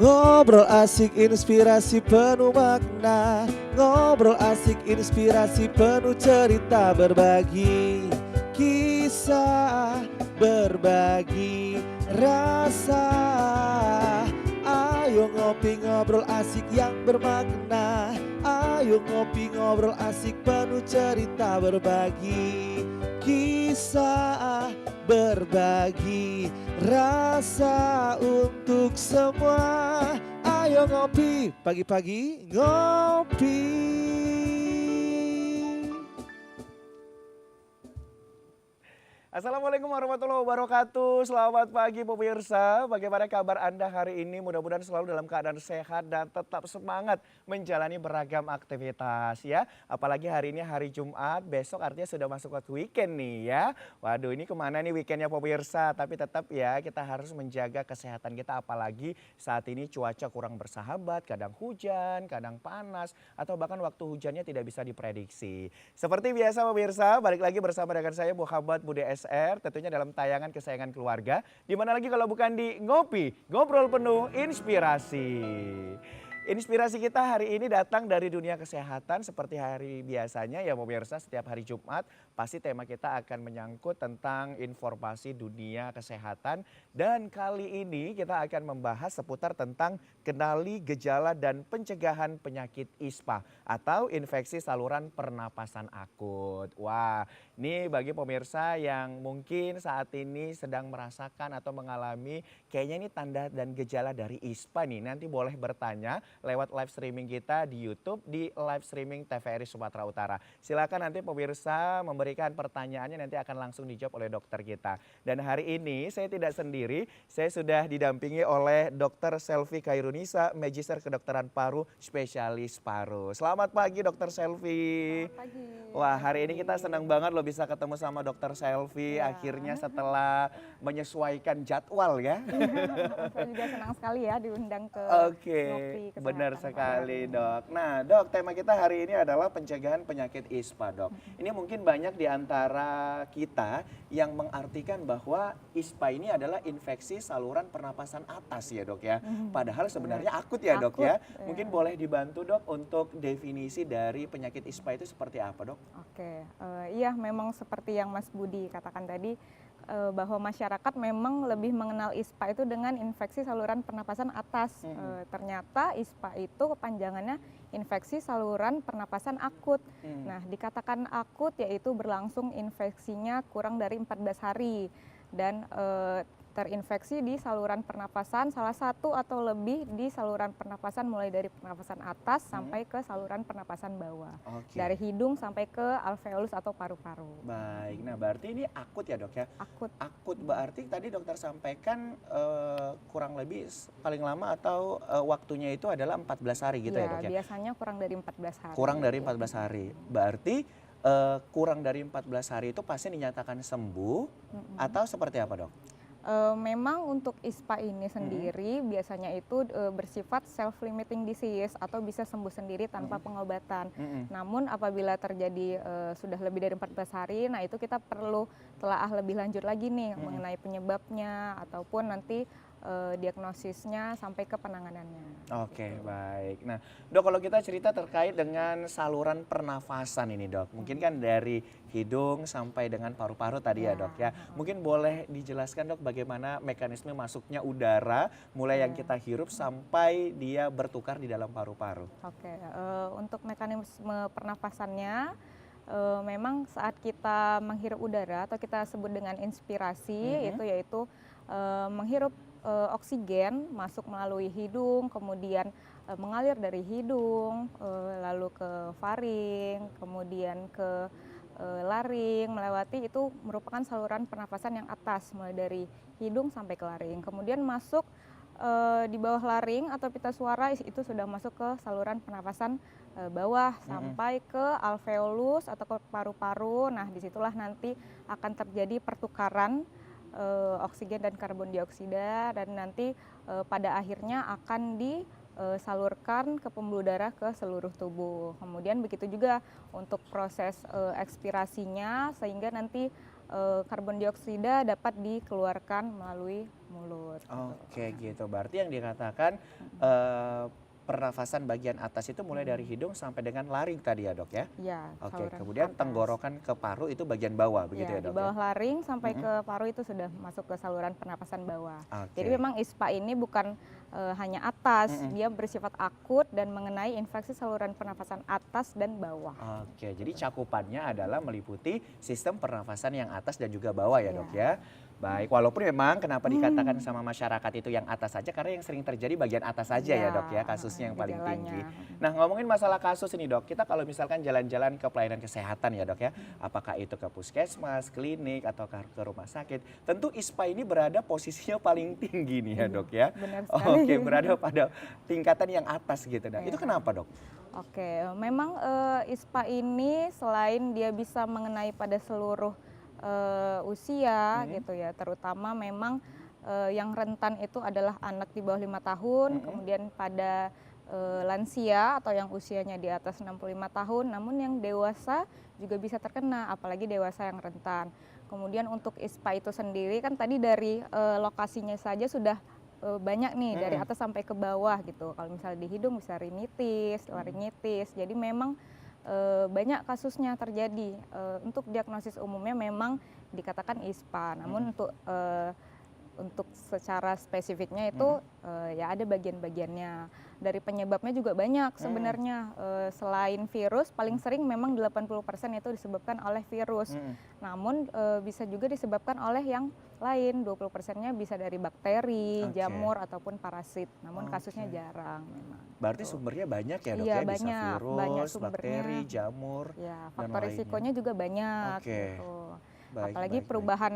Ngobrol asik inspirasi penuh makna. Ngobrol asik inspirasi penuh cerita. Berbagi kisah, berbagi rasa. Ayo ngopi ngobrol asik yang bermakna. Ayo ngopi ngobrol asik penuh cerita. Berbagi kisah, berbagi rasa untuk semua. Ayo ngopi, pagi-pagi ngopi. Assalamualaikum warahmatullahi wabarakatuh. Selamat pagi pemirsa. Bagaimana kabar Anda hari ini? Mudah-mudahan selalu dalam keadaan sehat dan tetap semangat menjalani beragam aktivitas ya. Apalagi hari ini hari Jumat, besok artinya sudah masuk waktu weekend nih ya. Waduh, ini kemana nih weekendnya pemirsa? Tapi tetap ya kita harus menjaga kesehatan kita, apalagi saat ini cuaca kurang bersahabat, kadang hujan, kadang panas, atau bahkan waktu hujannya tidak bisa diprediksi. Seperti biasa pemirsa, balik lagi bersama dengan saya Muhammad Budi SR, tentunya dalam tayangan kesayangan keluarga. Dimana lagi kalau bukan di Ngopi, ngobrol penuh inspirasi. Inspirasi kita hari ini datang dari dunia kesehatan seperti hari biasanya ya pemirsa, setiap hari Jumat pasti tema kita akan menyangkut tentang informasi dunia kesehatan. Dan kali ini kita akan membahas seputar tentang kenali gejala dan pencegahan penyakit ISPA atau infeksi saluran pernapasan akut. Wah, ini bagi pemirsa yang mungkin saat ini sedang merasakan atau mengalami kayaknya ini tanda dan gejala dari ISPA nih. Nanti boleh bertanya lewat live streaming kita di YouTube di live streaming TVRI Sumatera Utara. Silakan nanti pemirsa memberikan pertanyaannya, nanti akan langsung dijawab oleh dokter kita. Dan hari ini saya tidak sendiri, saya sudah didampingi oleh Dr. Selvi Kairunisa, Magister Kedokteran Paru, spesialis paru. Selamat pagi Dr. Selvi. Selamat pagi. Wah, hari ini kita senang banget loh bisa ketemu sama Dr. Selvi Ya. akhirnya setelah menyesuaikan jadwal ya. Saya juga senang sekali ya diundang ke Oke, Ngopi Kesehatan benar pada sekali hari ini. dok. Nah dok, tema kita hari ini adalah pencegahan penyakit ISPA dok. Ini mungkin banyak di antara kita yang mengartikan bahwa ISPA ini adalah infeksi saluran pernapasan atas ya dok ya. Padahal sebenarnya akut ya dok ya. Akut, ya. Mungkin boleh dibantu dok untuk definisi dari penyakit ISPA itu seperti apa dok? Oke, iya memang seperti yang Mas Budi katakan tadi, bahwa masyarakat memang lebih mengenal ISPA itu dengan infeksi saluran pernapasan atas. Ternyata ISPA itu kepanjangannya infeksi saluran pernapasan akut. Nah, dikatakan akut yaitu berlangsung infeksinya kurang dari 14 hari dan terinfeksi di saluran pernapasan salah satu atau lebih di saluran pernapasan mulai dari pernapasan atas sampai ke saluran pernapasan bawah. Oke. Dari hidung sampai ke alveolus atau paru-paru. Baik, nah berarti ini akut ya dok ya? Akut. Akut berarti tadi dokter sampaikan kurang lebih paling lama atau waktunya itu adalah 14 hari gitu ya dok ya? Biasanya kurang dari 14 hari. Kurang dari 14 hari. Berarti kurang dari 14 hari itu pasien dinyatakan sembuh atau seperti apa dok? Memang untuk ISPA ini sendiri biasanya itu bersifat self-limiting disease atau bisa sembuh sendiri tanpa pengobatan. Namun apabila terjadi sudah lebih dari 14 hari, nah itu kita perlu telaah lebih lanjut lagi nih mengenai penyebabnya ataupun nanti diagnosisnya sampai ke penanganannya. Oke, baik. Nah, dok kalau kita cerita terkait dengan saluran pernafasan ini dok, mungkin kan dari hidung sampai dengan paru-paru tadi ya dok ya. Mungkin boleh dijelaskan dok bagaimana mekanisme masuknya udara mulai yang kita hirup sampai dia bertukar di dalam paru-paru. Oke, untuk mekanisme pernafasannya memang saat kita menghirup udara atau kita sebut dengan inspirasi itu yaitu menghirup oksigen masuk melalui hidung, kemudian mengalir dari hidung, lalu ke faring, kemudian ke laring, melewati itu merupakan saluran pernafasan yang atas, mulai dari hidung sampai ke laring. Kemudian masuk di bawah laring atau pita suara itu sudah masuk ke saluran pernafasan bawah sampai ke alveolus atau ke paru-paru. Nah, disitulah nanti akan terjadi pertukaran oksigen dan karbon dioksida dan nanti pada akhirnya akan disalurkan ke pembuluh darah ke seluruh tubuh. Kemudian begitu juga untuk proses ekspirasinya sehingga nanti karbon dioksida dapat dikeluarkan melalui mulut. Oke gitu, berarti yang dikatakan pernafasan bagian atas itu mulai dari hidung sampai dengan laring tadi ya dok ya? Ya, Oke, saluran kemudian atas. tenggorokan ke paru itu bagian bawah begitu ya Di dok bawah ya? laring sampai ke paru itu sudah masuk ke saluran pernapasan bawah. Oke. Jadi memang ISPA ini bukan hanya atas, dia bersifat akut dan mengenai infeksi saluran pernapasan atas dan bawah. Oke, jadi cakupannya adalah meliputi sistem pernafasan yang atas dan juga bawah ya dok ya? Baik, walaupun memang kenapa dikatakan sama masyarakat itu yang atas saja, karena yang sering terjadi bagian atas saja ya dok ya, kasusnya yang paling tinggi. gejalanya. Nah ngomongin masalah kasus ini dok, kita kalau misalkan jalan-jalan ke pelayanan kesehatan ya dok ya, apakah itu ke puskesmas, klinik, atau ke rumah sakit, tentu ISPA ini berada posisinya paling tinggi nih ya dok ya. Benar sekali. Oke, berada pada tingkatan yang atas gitu. Nah itu kenapa dok? Oke, memang ISPA ini selain dia bisa mengenai pada seluruh usia gitu ya, terutama memang yang rentan itu adalah anak di bawah 5 tahun, kemudian pada lansia atau yang usianya di atas 65 tahun, namun yang dewasa juga bisa terkena, apalagi dewasa yang rentan. Kemudian untuk ISPA itu sendiri kan tadi dari lokasinya saja sudah banyak nih dari atas sampai ke bawah gitu. Kalau misalnya di hidung bisa rinitis, laringitis. Jadi memang banyak kasusnya terjadi. Untuk diagnosis umumnya memang dikatakan ISPA. Namun untuk secara spesifiknya itu ya ada bagian-bagiannya. Dari penyebabnya juga banyak sebenarnya. Selain virus, paling sering memang 80% itu disebabkan oleh virus. Namun bisa juga disebabkan oleh yang lain, 20%-nya bisa dari bakteri, jamur ataupun parasit. Namun kasusnya jarang memang. Berarti sumbernya banyak ya dok Iya, ya, bisa banyak virus, sumbernya. bakteri, jamur, Ya, dan faktor lainnya. risikonya juga banyak Oke. gitu. Baik, Apalagi baik, perubahan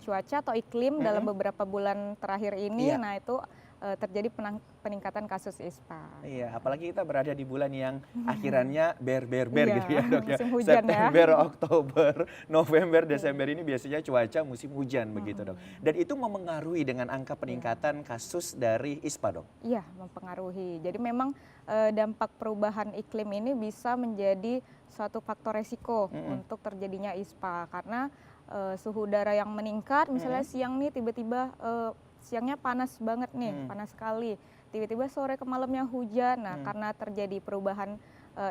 cuaca atau iklim dalam beberapa bulan terakhir ini, Iya. nah itu terjadi peningkatan kasus ISPA. Iya, apalagi kita berada di bulan yang akhirannya ber Iya, gitu ya dok ya. musim hujan ya. September, Oktober, November, Desember ini biasanya cuaca musim hujan begitu dok. Dan itu memengaruhi dengan angka peningkatan kasus dari ISPA dok. Iya, mempengaruhi. Jadi memang dampak perubahan iklim ini bisa menjadi suatu faktor resiko untuk terjadinya ISPA karena suhu udara yang meningkat, misalnya siang nih tiba-tiba siangnya panas banget nih, panas sekali. Tiba-tiba sore ke malamnya hujan. Nah, karena terjadi perubahan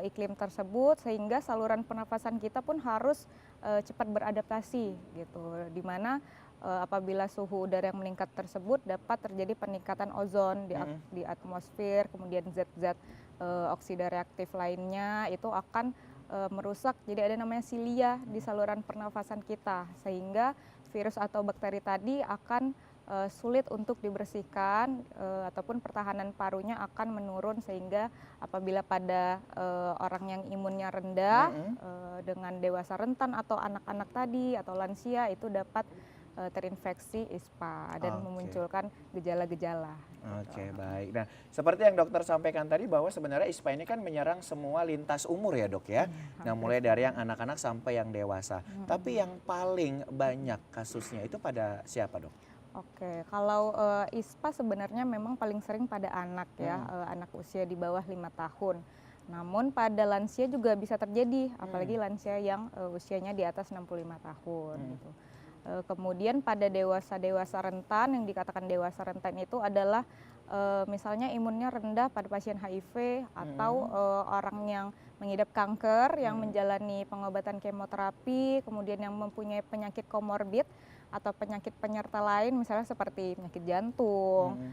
iklim tersebut sehingga saluran pernafasan kita pun harus cepat beradaptasi gitu. Di mana apabila suhu udara yang meningkat tersebut dapat terjadi peningkatan ozon di atmosfer, kemudian zat-zat oksida reaktif lainnya itu akan merusak. Jadi ada namanya silia di saluran pernafasan kita sehingga virus atau bakteri tadi akan sulit untuk dibersihkan ataupun pertahanan parunya akan menurun sehingga apabila pada orang yang imunnya rendah dengan dewasa rentan atau anak-anak tadi atau lansia itu dapat terinfeksi ISPA dan memunculkan gejala-gejala. Oke, baik. Nah, seperti yang dokter sampaikan tadi bahwa sebenarnya ISPA ini kan menyerang semua lintas umur ya dok ya. Nah, mulai dari yang anak-anak sampai yang dewasa. Tapi yang paling banyak kasusnya itu pada siapa dok? Oke, kalau ISPA sebenarnya memang paling sering pada anak ya, anak usia di bawah 5 tahun. Namun pada lansia juga bisa terjadi, apalagi lansia yang usianya di atas 65 tahun gitu. Kemudian pada dewasa rentan, yang dikatakan dewasa rentan itu adalah misalnya imunnya rendah pada pasien HIV atau orang yang mengidap kanker, yang menjalani pengobatan kemoterapi, kemudian yang mempunyai penyakit komorbid atau penyakit penyerta lain misalnya seperti penyakit jantung,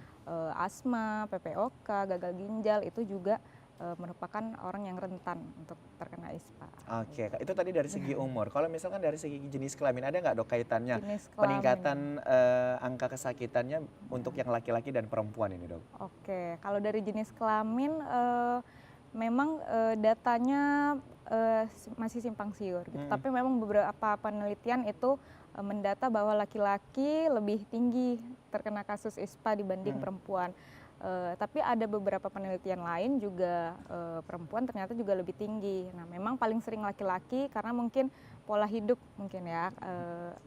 asma, PPOK, gagal ginjal itu juga merupakan orang yang rentan untuk terkena ISPA. Oke, itu tadi dari segi umur. Kalau misalkan dari segi jenis kelamin, ada nggak dok kaitannya Jenis kelamin. peningkatan angka kesakitannya untuk yang laki-laki dan perempuan ini dok? Oke, kalau dari jenis kelamin memang datanya masih simpang siur gitu. Tapi memang beberapa penelitian itu mendata bahwa laki-laki lebih tinggi terkena kasus ISPA dibanding perempuan. Tapi ada beberapa penelitian lain juga perempuan ternyata juga lebih tinggi. Nah, memang paling sering laki-laki karena mungkin pola hidup mungkin ya.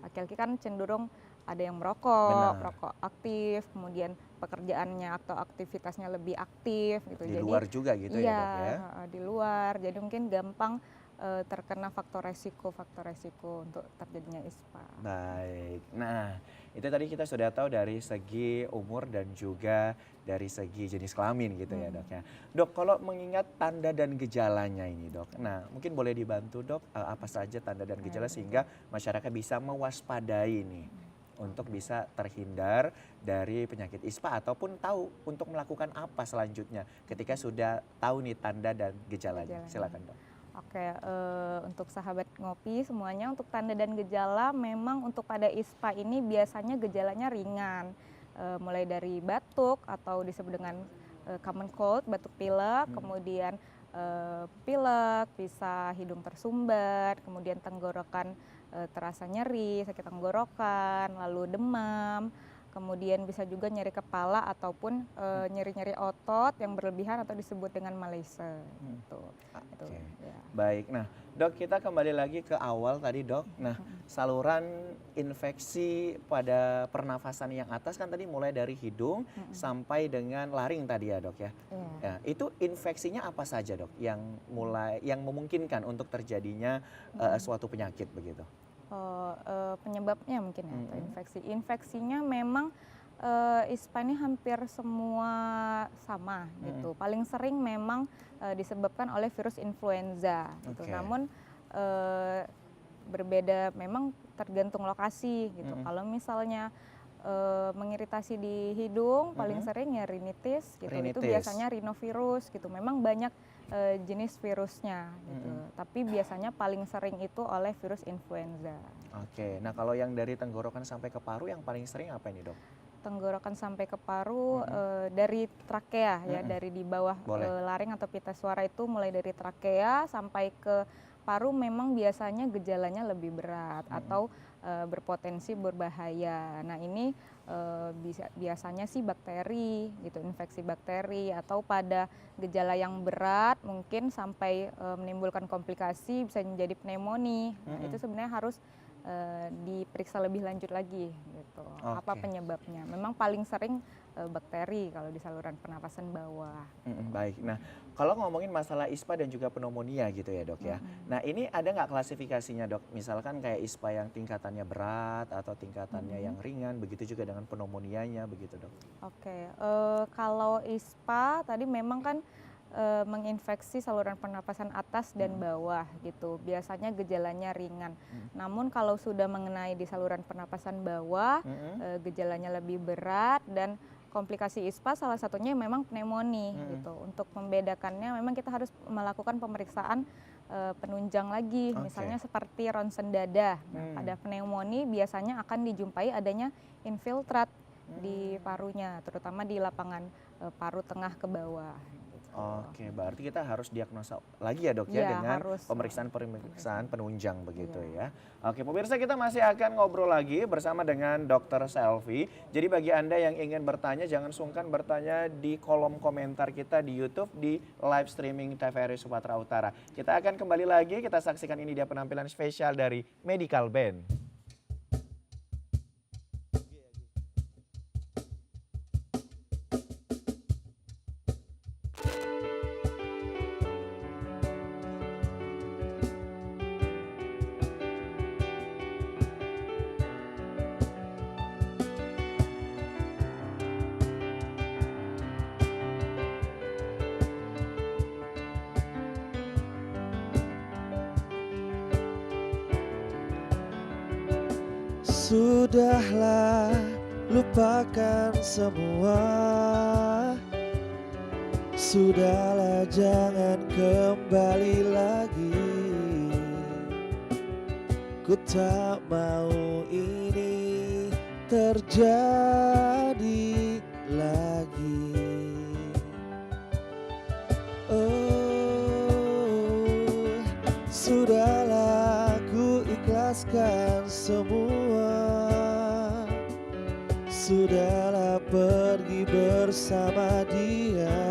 Laki-laki kan cenderung ada yang merokok, rokok aktif, kemudian pekerjaannya atau aktivitasnya lebih aktif gitu. Di luar juga gitu ya dok ya? Di luar. Jadi mungkin gampang terkena faktor resiko untuk terjadinya ISPA. Baik. Nah, itu tadi kita sudah tahu dari segi umur dan juga dari segi jenis kelamin gitu ya, Dok ya. Dok, kalau mengingat tanda dan gejalanya ini, Dok. Nah, mungkin boleh dibantu, Dok, apa saja tanda dan gejala sehingga masyarakat bisa mewaspadai nih untuk bisa terhindar dari penyakit ISPA ataupun tahu untuk melakukan apa selanjutnya ketika sudah tahu nih tanda dan gejalanya. Silakan, Dok. Oke, untuk sahabat ngopi semuanya, untuk tanda dan gejala memang untuk pada ISPA ini biasanya gejalanya ringan, mulai dari batuk atau disebut dengan common cold, batuk pilek, kemudian pilek, bisa hidung tersumbat, kemudian tenggorokan terasa nyeri, sakit tenggorokan, lalu demam, kemudian bisa juga nyeri kepala ataupun nyeri-nyeri otot yang berlebihan atau disebut dengan malaise. Gitu. Oke. Ya. Baik, nah Dok, kita kembali lagi ke awal tadi, Dok. Nah, saluran infeksi pada pernafasan yang atas kan tadi mulai dari hidung sampai dengan laring tadi ya, Dok ya. Iya. Ya, itu infeksinya apa saja, Dok, yang memungkinkan untuk terjadinya suatu penyakit begitu? Penyebabnya mungkin ya, atau infeksi. Infeksinya memang ISPA ini hampir semua sama gitu. Paling sering memang disebabkan oleh virus influenza gitu. Oke. Namun berbeda memang tergantung lokasi gitu. Kalau misalnya mengiritasi di hidung paling sering ya rinitis gitu. Itu Rinitis. biasanya rhinovirus gitu. Memang banyak jenis virusnya gitu. Tapi biasanya paling sering itu oleh virus influenza. Oke, nah kalau yang dari tenggorokan sampai ke paru yang paling sering apa ini, Dok? Tenggorokan sampai ke paru dari trakea ya, dari di bawah laring atau pita suara itu mulai dari trakea sampai ke paru memang biasanya gejalanya lebih berat atau berpotensi berbahaya. Nah ini biasanya sih bakteri gitu, infeksi bakteri atau pada gejala yang berat mungkin sampai menimbulkan komplikasi bisa menjadi pneumonia. Nah itu sebenarnya harus diperiksa lebih lanjut lagi gitu. Apa penyebabnya? Memang paling sering bakteri kalau di saluran pernapasan bawah. Baik. Nah, kalau ngomongin masalah ISPA dan juga pneumonia gitu ya, Dok ya. Nah, ini ada nggak klasifikasinya, Dok? Misalkan kayak ISPA yang tingkatannya berat atau tingkatannya yang ringan, begitu juga dengan pneumonianya begitu, Dok? Oke, kalau ISPA tadi memang kan menginfeksi saluran pernapasan atas dan bawah gitu. Biasanya gejalanya ringan. Namun kalau sudah mengenai di saluran pernapasan bawah, gejalanya lebih berat dan komplikasi ISPA salah satunya memang pneumonia gitu. Untuk membedakannya memang kita harus melakukan pemeriksaan penunjang lagi, misalnya seperti ronsen dada. Nah, pada pneumonia biasanya akan dijumpai adanya infiltrat di parunya, terutama di lapangan paru tengah ke bawah. Oke, berarti kita harus diagnosa lagi ya, Dok ya, dengan pemeriksaan penunjang begitu ya. Oke, pemirsa, kita masih akan ngobrol lagi bersama dengan Dr. Selvi. Jadi bagi Anda yang ingin bertanya, jangan sungkan bertanya di kolom komentar kita di YouTube di live streaming TVRI Sumatera Utara. Kita akan kembali lagi, kita saksikan ini dia penampilan spesial dari Medical Band. Sudahlah, lupakan semua. Sudahlah, jangan kembali lagi. Ku tak mau ini terjadi lagi. Oh, sudahlah, ku ikhlaskan semua. Sudahlah, pergi bersama dia.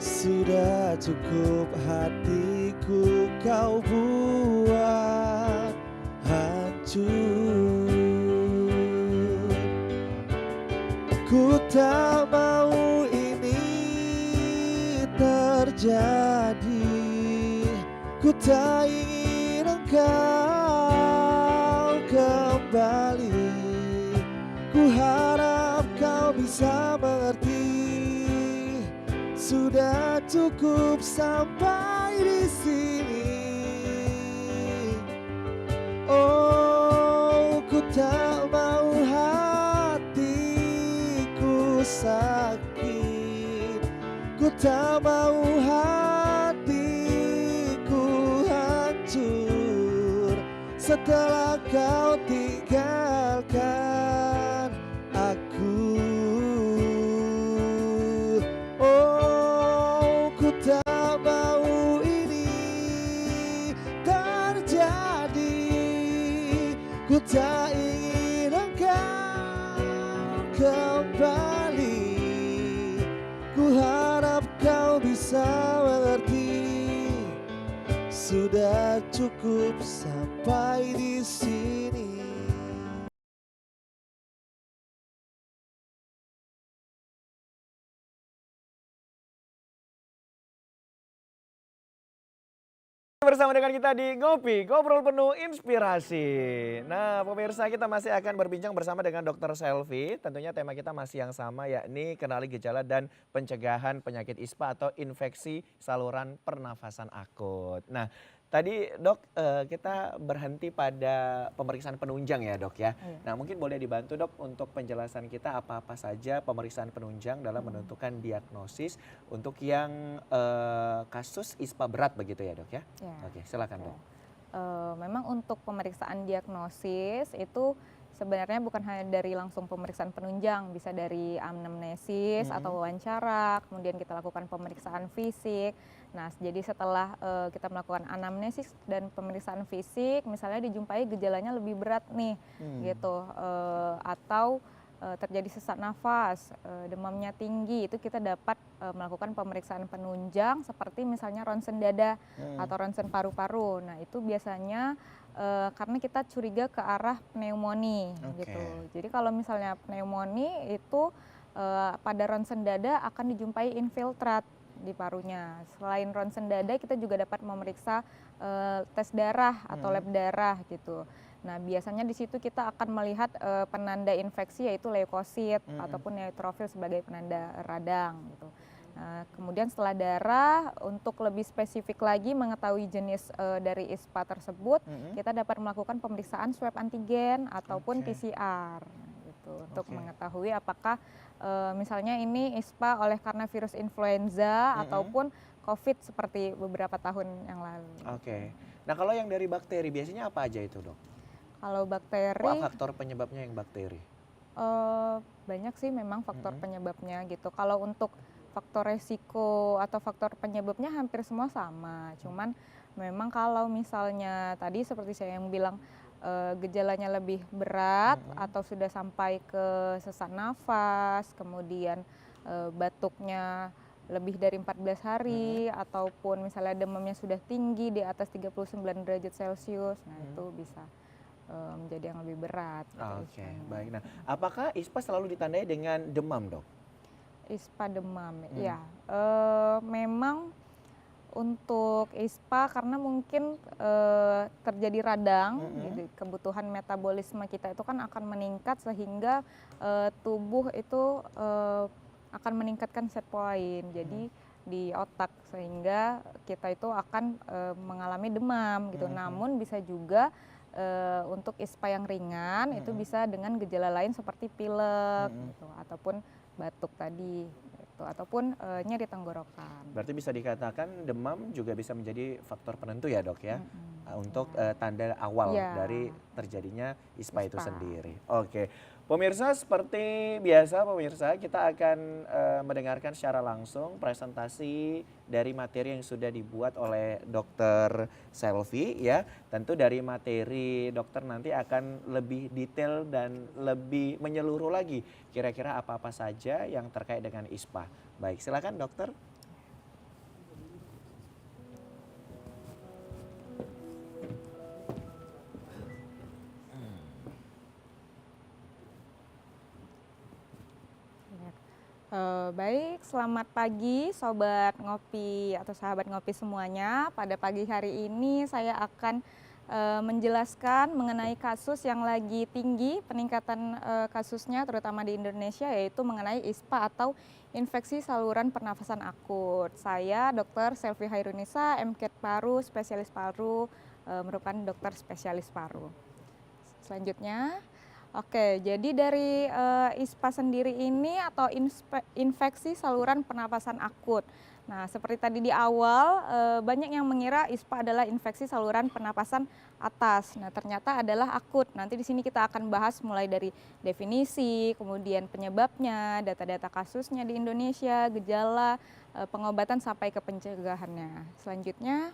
Sudah cukup hatiku kau buat hancur. Ku tak mau ini terjadi. sudah cukup sampai di sini. Oh, ku tak mau hatiku sakit, ku tak mau hatiku hancur setelah kau tinggalkan aku. Oh, ku tak mau ini terjadi, ku tak ingin engkau kembali. Ku harap kau bisa mengerti, sudah cukup sampai di sini. Bersama dengan kita di Ngopi, ngobrol penuh inspirasi. Nah, pemirsa, kita masih akan berbincang bersama dengan Dr. Selvi. Tentunya tema kita masih yang sama, yakni kenali gejala dan pencegahan penyakit ISPA atau infeksi saluran pernafasan akut. Nah, tadi dok, kita berhenti pada pemeriksaan penunjang ya dok ya. Iya. Nah, mungkin boleh dibantu dok untuk penjelasan kita apa-apa saja pemeriksaan penunjang dalam menentukan diagnosis untuk yang kasus ISPA berat begitu ya dok ya. Ya. Oke, silakan dok. Memang untuk pemeriksaan diagnosis itu sebenarnya bukan hanya dari langsung pemeriksaan penunjang, bisa dari anamnesis atau wawancara, kemudian kita lakukan pemeriksaan fisik. Nah, jadi setelah kita melakukan anamnesis dan pemeriksaan fisik, misalnya dijumpai gejalanya lebih berat nih, gitu, atau terjadi sesak nafas, demamnya tinggi, itu kita dapat melakukan pemeriksaan penunjang seperti misalnya ronsen dada atau ronsen paru-paru. Nah, itu biasanya karena kita curiga ke arah pneumonia gitu. Jadi kalau misalnya pneumonia itu pada ronsen dada akan dijumpai infiltrat di parunya. Selain ronsen dada, kita juga dapat memeriksa tes darah atau lab darah gitu. Nah, biasanya di situ kita akan melihat penanda infeksi yaitu leukosit ataupun neutrofil sebagai penanda radang gitu. Nah, kemudian setelah darah, untuk lebih spesifik lagi mengetahui jenis dari ISPA tersebut, kita dapat melakukan pemeriksaan swab antigen ataupun PCR gitu, untuk mengetahui apakah misalnya ini ISPA oleh karena virus influenza ataupun COVID seperti beberapa tahun yang lalu. Oke. Nah, kalau yang dari bakteri biasanya apa aja itu dok? Kalau bakteri, Apa faktor penyebabnya yang bakteri? banyak sih memang faktor penyebabnya gitu. Kalau untuk faktor resiko atau faktor penyebabnya hampir semua sama. Cuman memang kalau misalnya tadi seperti saya yang bilang gejalanya lebih berat atau sudah sampai ke sesak nafas, kemudian batuknya lebih dari 14 hari ataupun misalnya demamnya sudah tinggi di atas 39 derajat Celcius. Nah, itu bisa menjadi yang lebih berat. Oke, baik. Nah, apakah ISPA selalu ditandai dengan demam dok? ISPA demam, ya. Memang untuk ISPA karena mungkin terjadi radang, gitu, kebutuhan metabolisme kita itu kan akan meningkat sehingga tubuh itu akan meningkatkan set point, jadi di otak sehingga kita itu akan mengalami demam gitu. Namun bisa juga untuk ISPA yang ringan itu bisa dengan gejala lain seperti pilek gitu, ataupun batuk tadi gitu, ataupun nyeri tenggorokan. Berarti bisa dikatakan demam juga bisa menjadi faktor penentu ya dok ya, untuk tanda awal dari terjadinya ISPA itu sendiri. Oke, pemirsa, seperti biasa pemirsa kita akan mendengarkan secara langsung presentasi dari materi yang sudah dibuat oleh Dr. Selvi ya. Tentu dari materi dokter nanti akan lebih detail dan lebih menyeluruh lagi kira-kira apa-apa saja yang terkait dengan ISPA. Baik, silakan dokter. Baik, selamat pagi Sobat Ngopi atau sahabat ngopi semuanya. Pada pagi hari ini saya akan menjelaskan mengenai kasus yang lagi tinggi peningkatan kasusnya terutama di Indonesia, yaitu mengenai ISPA atau infeksi saluran pernafasan akut. Saya Dr. Selvi Hairunisa, MCAT paru, spesialis paru, merupakan dokter spesialis paru. Selanjutnya, oke, jadi dari ISPA sendiri ini atau infeksi saluran pernapasan akut. Nah, seperti tadi di awal, banyak yang mengira ISPA adalah infeksi saluran pernapasan atas. Nah, ternyata adalah akut. Nanti di sini kita akan bahas mulai dari definisi, kemudian penyebabnya, data-data kasusnya di Indonesia, gejala, pengobatan sampai ke pencegahannya. Selanjutnya,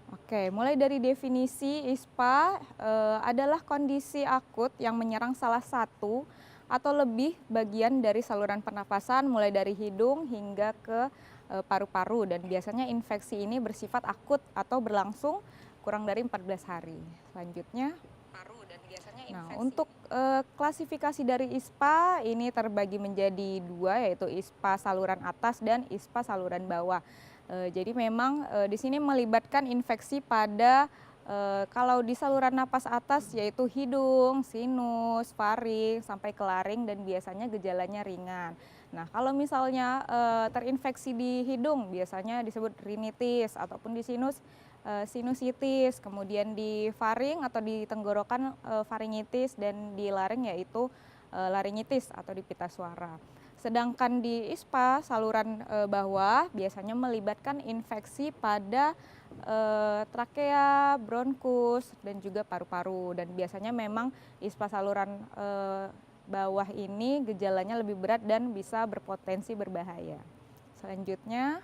oke, mulai dari definisi ISPA adalah kondisi akut yang menyerang salah satu atau lebih bagian dari saluran pernafasan mulai dari hidung hingga ke paru-paru, dan biasanya infeksi ini bersifat akut atau berlangsung kurang dari 14 hari. Selanjutnya, untuk klasifikasi dari ISPA ini terbagi menjadi dua, yaitu ISPA saluran atas dan ISPA saluran bawah. Jadi memang di sini melibatkan infeksi pada kalau di saluran napas atas yaitu hidung, sinus, faring, sampai ke laring, dan biasanya gejalanya ringan. Nah, kalau misalnya terinfeksi di hidung biasanya disebut rinitis, ataupun di sinus sinusitis, kemudian di faring atau di tenggorokan faringitis, dan di laring yaitu laringitis atau di pita suara. Sedangkan di ISPA saluran bawah biasanya melibatkan infeksi pada trakea, bronkus, dan juga paru-paru, dan biasanya memang ISPA saluran bawah ini gejalanya lebih berat dan bisa berpotensi berbahaya. Selanjutnya,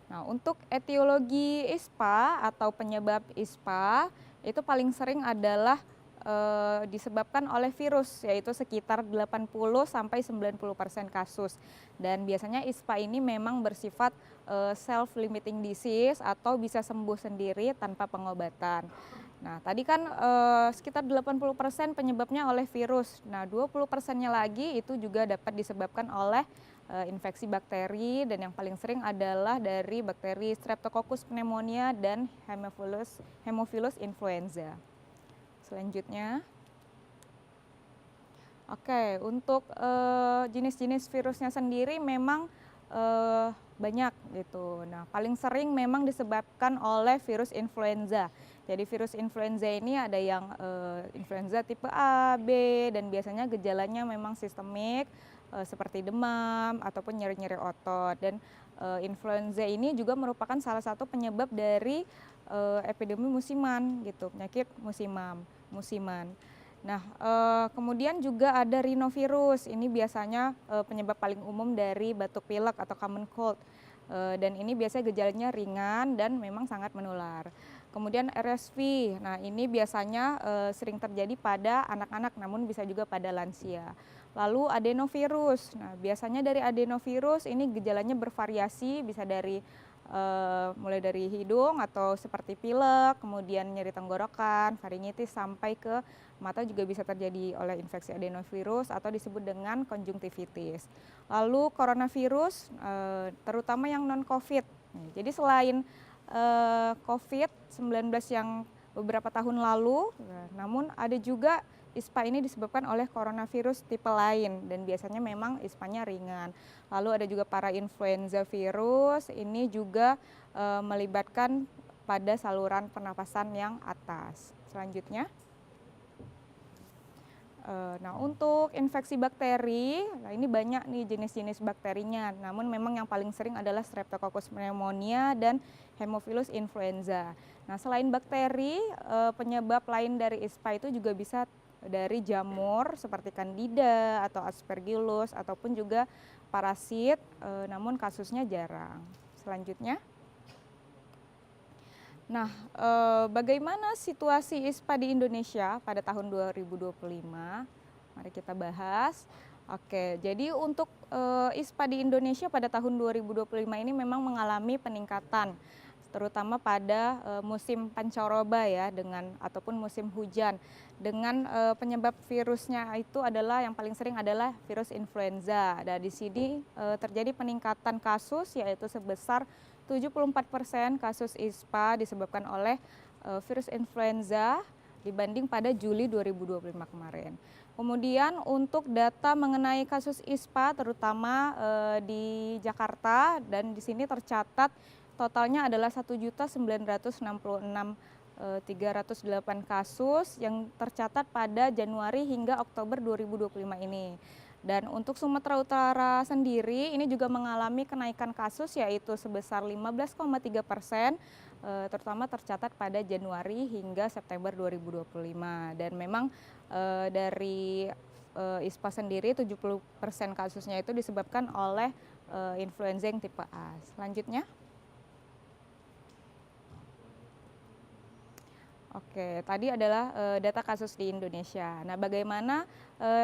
nah untuk etiologi ISPA atau penyebab ISPA itu paling sering adalah disebabkan oleh virus, yaitu sekitar 80-90% kasus. Dan biasanya ISPA ini memang bersifat self-limiting disease atau bisa sembuh sendiri tanpa pengobatan. Nah, tadi kan sekitar 80% penyebabnya oleh virus. Nah, 20%-nya lagi itu juga dapat disebabkan oleh infeksi bakteri, dan yang paling sering adalah dari bakteri Streptococcus pneumonia dan Haemophilus influenza. Selanjutnya, oke, untuk jenis-jenis virusnya sendiri memang banyak gitu. Nah, paling sering memang disebabkan oleh virus influenza. Jadi virus influenza ini ada yang influenza tipe A, B, dan biasanya gejalanya memang sistemik seperti demam ataupun nyeri-nyeri otot. Dan influenza ini juga merupakan salah satu penyebab dari epidemi musiman gitu, penyakit musiman. Nah, kemudian juga ada rhinovirus. Ini biasanya penyebab paling umum dari batuk pilek atau common cold. Dan ini biasanya gejalanya ringan dan memang sangat menular. Kemudian RSV. Nah, ini biasanya sering terjadi pada anak-anak, namun bisa juga pada lansia. Lalu adenovirus. Nah, biasanya dari adenovirus ini gejalanya bervariasi, bisa dari mulai dari hidung atau seperti pilek, kemudian nyeri tenggorokan, faringitis, sampai ke mata juga bisa terjadi oleh infeksi adenovirus atau disebut dengan konjungtivitis. Lalu coronavirus, terutama yang non-COVID. Jadi selain COVID-19 yang beberapa tahun lalu, namun ada juga ISPA ini disebabkan oleh coronavirus tipe lain, dan biasanya memang ISPA-nya ringan. Lalu ada juga para influenza virus, ini juga melibatkan pada saluran pernapasan yang atas. Selanjutnya, nah untuk infeksi bakteri, nah ini banyak nih jenis-jenis bakterinya, namun memang yang paling sering adalah Streptococcus pneumonia dan Haemophilus influenza. Nah, selain bakteri, penyebab lain dari ISPA itu juga bisa dari jamur seperti Candida atau Aspergillus, ataupun juga parasit, namun kasusnya jarang. Selanjutnya, nah bagaimana situasi ISPA di Indonesia pada tahun 2025? Mari kita bahas. Oke, jadi untuk ISPA di Indonesia pada tahun 2025 ini memang mengalami peningkatan, terutama pada musim pancoroba ya, ataupun musim hujan, dengan penyebab virusnya itu adalah yang paling sering adalah virus influenza. Dan di sini terjadi peningkatan kasus, yaitu sebesar 74% kasus ISPA disebabkan oleh virus influenza dibanding pada Juli 2025 kemarin. Kemudian untuk data mengenai kasus ISPA terutama di Jakarta, dan di sini tercatat totalnya adalah 1.966.308 kasus yang tercatat pada Januari hingga Oktober 2025 ini. Dan untuk Sumatera Utara sendiri ini juga mengalami kenaikan kasus yaitu sebesar 15,3%, terutama tercatat pada Januari hingga September 2025. Dan memang dari ISPA sendiri 70% kasusnya itu disebabkan oleh influenza yang tipe A. Selanjutnya. Oke, tadi adalah data kasus di Indonesia. Nah, bagaimana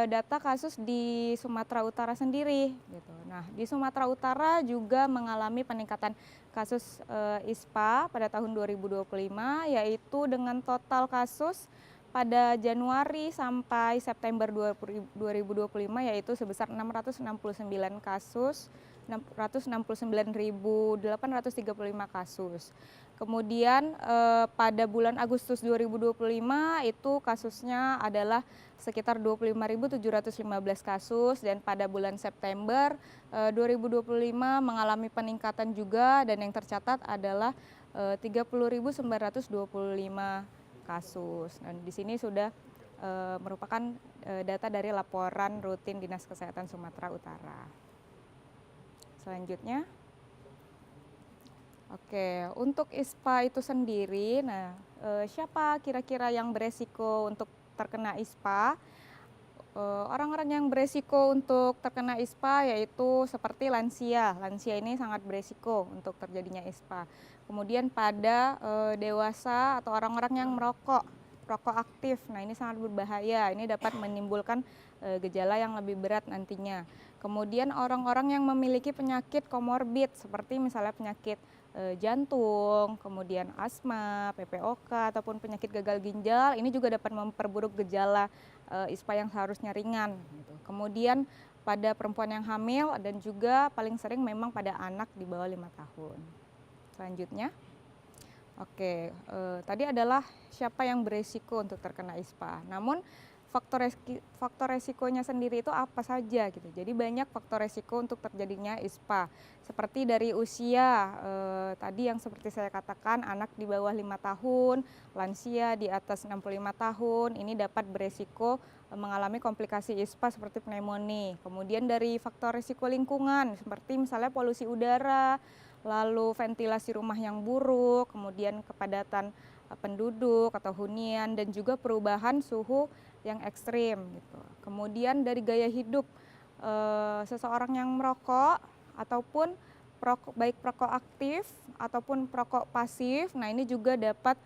data kasus di Sumatera Utara sendiri? Gitu. Nah, di Sumatera Utara juga mengalami peningkatan kasus ISPA pada tahun 2025, yaitu dengan total kasus pada Januari sampai September 2025 yaitu sebesar 669 kasus, 669.835 kasus. Kemudian pada bulan Agustus 2025 itu kasusnya adalah sekitar 25.715 kasus, dan pada bulan September 2025 mengalami peningkatan juga, dan yang tercatat adalah 30.925 kasus. Dan di sini sudah merupakan data dari laporan rutin Dinas Kesehatan Sumatera Utara. Selanjutnya. Oke, untuk ISPA itu sendiri, nah siapa kira-kira yang beresiko untuk terkena ISPA? Orang-orang yang beresiko untuk terkena ISPA yaitu seperti lansia. Lansia ini sangat beresiko untuk terjadinya ISPA. Kemudian pada dewasa atau orang-orang yang merokok aktif, nah ini sangat berbahaya. Ini dapat menimbulkan gejala yang lebih berat nantinya. Kemudian orang-orang yang memiliki penyakit komorbid seperti misalnya penyakit jantung, kemudian asma, PPOK, ataupun penyakit gagal ginjal, ini juga dapat memperburuk gejala ISPA yang seharusnya ringan. Gitu. Kemudian pada perempuan yang hamil dan juga paling sering memang pada anak di bawah 5 tahun. Selanjutnya, oke, tadi adalah siapa yang beresiko untuk terkena ISPA. Namun faktor resikonya sendiri itu apa saja gitu. Jadi banyak faktor resiko untuk terjadinya ISPA. Seperti dari usia, tadi yang seperti saya katakan anak di bawah 5 tahun, lansia di atas 65 tahun, ini dapat beresiko mengalami komplikasi ISPA seperti pneumonia. Kemudian dari faktor resiko lingkungan seperti misalnya polusi udara, lalu ventilasi rumah yang buruk, kemudian kepadatan penduduk atau hunian, dan juga perubahan suhu yang ekstrim gitu. Kemudian dari gaya hidup seseorang yang merokok ataupun baik perokok aktif ataupun perokok pasif, nah ini juga dapat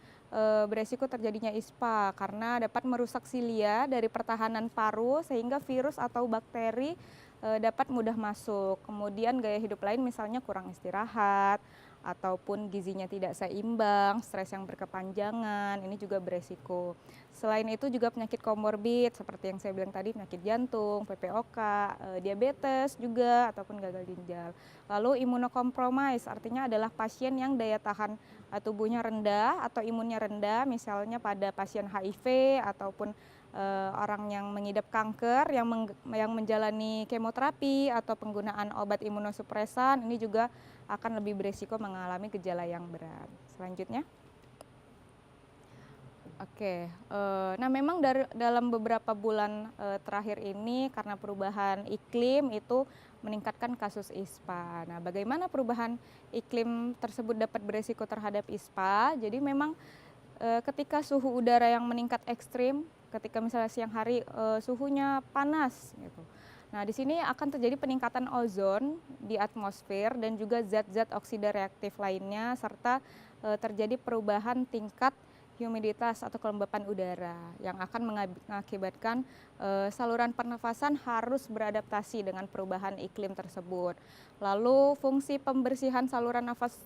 beresiko terjadinya ISPA karena dapat merusak silia dari pertahanan paru sehingga virus atau bakteri dapat mudah masuk. Kemudian gaya hidup lain misalnya kurang istirahat, ataupun gizinya tidak seimbang, stres yang berkepanjangan, ini juga beresiko. Selain itu juga penyakit komorbid seperti yang saya bilang tadi, penyakit jantung, PPOK, diabetes juga, ataupun gagal ginjal. Lalu imunokompromis artinya adalah pasien yang daya tahan tubuhnya rendah atau imunnya rendah, misalnya pada pasien HIV ataupun orang yang mengidap kanker, yang menjalani kemoterapi atau penggunaan obat imunosupresan, ini juga akan lebih beresiko mengalami gejala yang berat. Selanjutnya. Oke, nah memang dalam beberapa bulan terakhir ini karena perubahan iklim itu meningkatkan kasus ISPA. Nah, bagaimana perubahan iklim tersebut dapat beresiko terhadap ISPA? Jadi memang ketika suhu udara yang meningkat ekstrim, ketika misalnya siang hari suhunya panas gitu. Nah, di sini akan terjadi peningkatan ozon di atmosfer dan juga zat-zat oksida reaktif lainnya, serta terjadi perubahan tingkat humiditas atau kelembapan udara yang akan mengakibatkan saluran pernafasan harus beradaptasi dengan perubahan iklim tersebut. Lalu fungsi pembersihan saluran nafas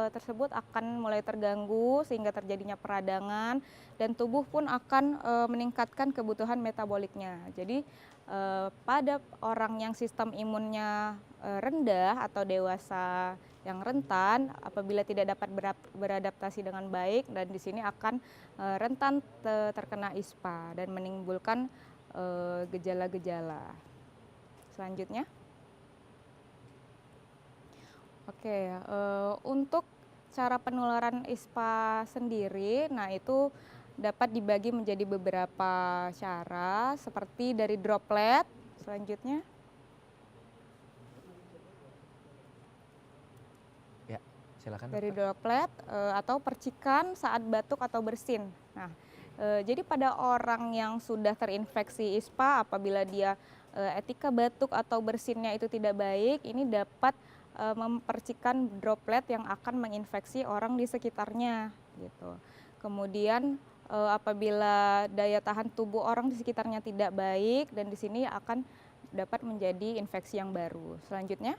tersebut akan mulai terganggu sehingga terjadinya peradangan, dan tubuh pun akan meningkatkan kebutuhan metaboliknya. Jadi pada orang yang sistem imunnya rendah atau dewasa yang rentan apabila tidak dapat beradaptasi dengan baik, dan di sini akan rentan terkena ISPA dan menimbulkan gejala-gejala. Selanjutnya. Oke, untuk cara penularan ISPA sendiri, nah itu dapat dibagi menjadi beberapa cara, seperti dari droplet. Selanjutnya. Ya, silakan. Dari Dokter. droplet atau percikan saat batuk atau bersin. Nah, jadi pada orang yang sudah terinfeksi ISPA, apabila dia etika batuk atau bersinnya itu tidak baik, ini dapat mempercikan droplet yang akan menginfeksi orang di sekitarnya, gitu. Kemudian apabila daya tahan tubuh orang di sekitarnya tidak baik, dan di sini akan dapat menjadi infeksi yang baru. Selanjutnya.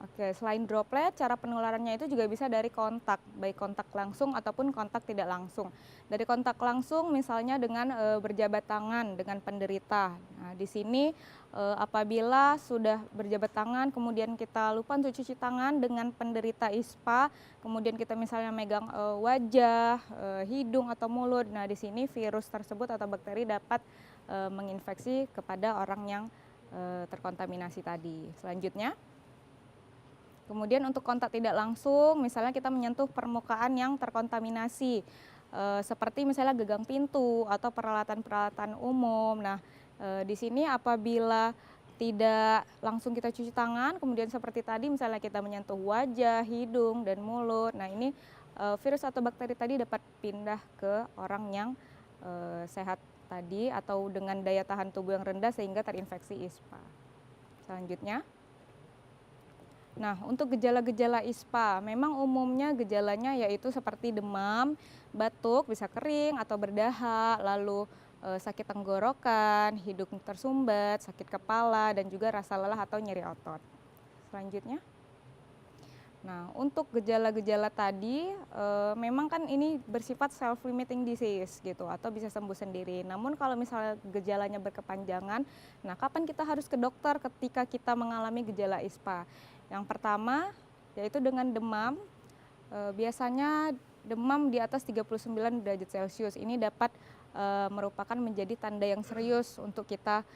Oke, selain droplet, cara penularannya itu juga bisa dari kontak, baik kontak langsung ataupun kontak tidak langsung. Dari kontak langsung misalnya dengan berjabat tangan dengan penderita. Nah, di sini apabila sudah berjabat tangan, kemudian kita lupa untuk cuci tangan dengan penderita ISPA, kemudian kita misalnya megang wajah, hidung atau mulut. Nah, di sini virus tersebut atau bakteri dapat menginfeksi kepada orang yang terkontaminasi tadi. Selanjutnya. Kemudian untuk kontak tidak langsung, misalnya kita menyentuh permukaan yang terkontaminasi, seperti misalnya gagang pintu atau peralatan-peralatan umum. Nah, di sini apabila tidak langsung kita cuci tangan, kemudian seperti tadi misalnya kita menyentuh wajah, hidung, dan mulut. Nah, ini virus atau bakteri tadi dapat pindah ke orang yang sehat tadi atau dengan daya tahan tubuh yang rendah sehingga terinfeksi ISPA. Selanjutnya. Nah, untuk gejala-gejala ISPA, memang umumnya gejalanya yaitu seperti demam, batuk, bisa kering atau berdahak, lalu sakit tenggorokan, hidung tersumbat, sakit kepala, dan juga rasa lelah atau nyeri otot. Selanjutnya. Nah, untuk gejala-gejala tadi, memang kan ini bersifat self-limiting disease gitu, atau bisa sembuh sendiri. Namun kalau misalnya gejalanya berkepanjangan, nah kapan kita harus ke dokter ketika kita mengalami gejala ISPA? Yang pertama, yaitu dengan demam, biasanya demam di atas 39 derajat Celcius. Ini dapat merupakan menjadi tanda yang serius untuk kita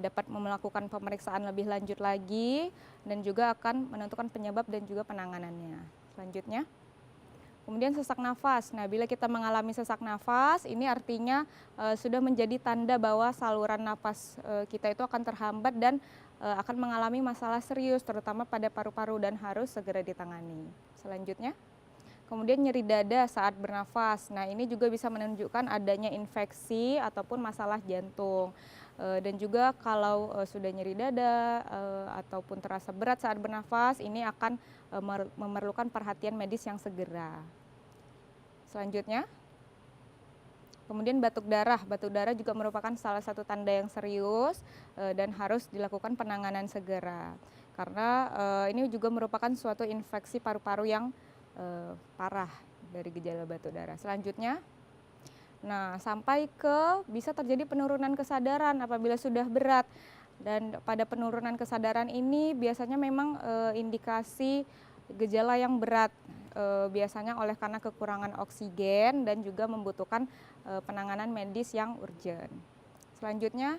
dapat melakukan pemeriksaan lebih lanjut lagi, dan juga akan menentukan penyebab dan juga penanganannya. Selanjutnya. Kemudian sesak nafas. Nah, bila kita mengalami sesak nafas, ini artinya sudah menjadi tanda bahwa saluran nafas kita itu akan terhambat dan akan mengalami masalah serius, terutama pada paru-paru, dan harus segera ditangani. Selanjutnya. Kemudian nyeri dada saat bernafas. Nah, ini juga bisa menunjukkan adanya infeksi ataupun masalah jantung. Dan juga kalau sudah nyeri dada ataupun terasa berat saat bernafas, ini akan memerlukan perhatian medis yang segera. Selanjutnya. Kemudian batuk darah. Batuk darah juga merupakan salah satu tanda yang serius dan harus dilakukan penanganan segera. Karena ini juga merupakan suatu infeksi paru-paru yang parah dari gejala batuk darah. Selanjutnya. Nah, sampai ke bisa terjadi penurunan kesadaran apabila sudah berat. Dan pada penurunan kesadaran ini biasanya memang indikasi gejala yang berat. Biasanya oleh karena kekurangan oksigen dan juga membutuhkan penanganan medis yang urgent. Selanjutnya,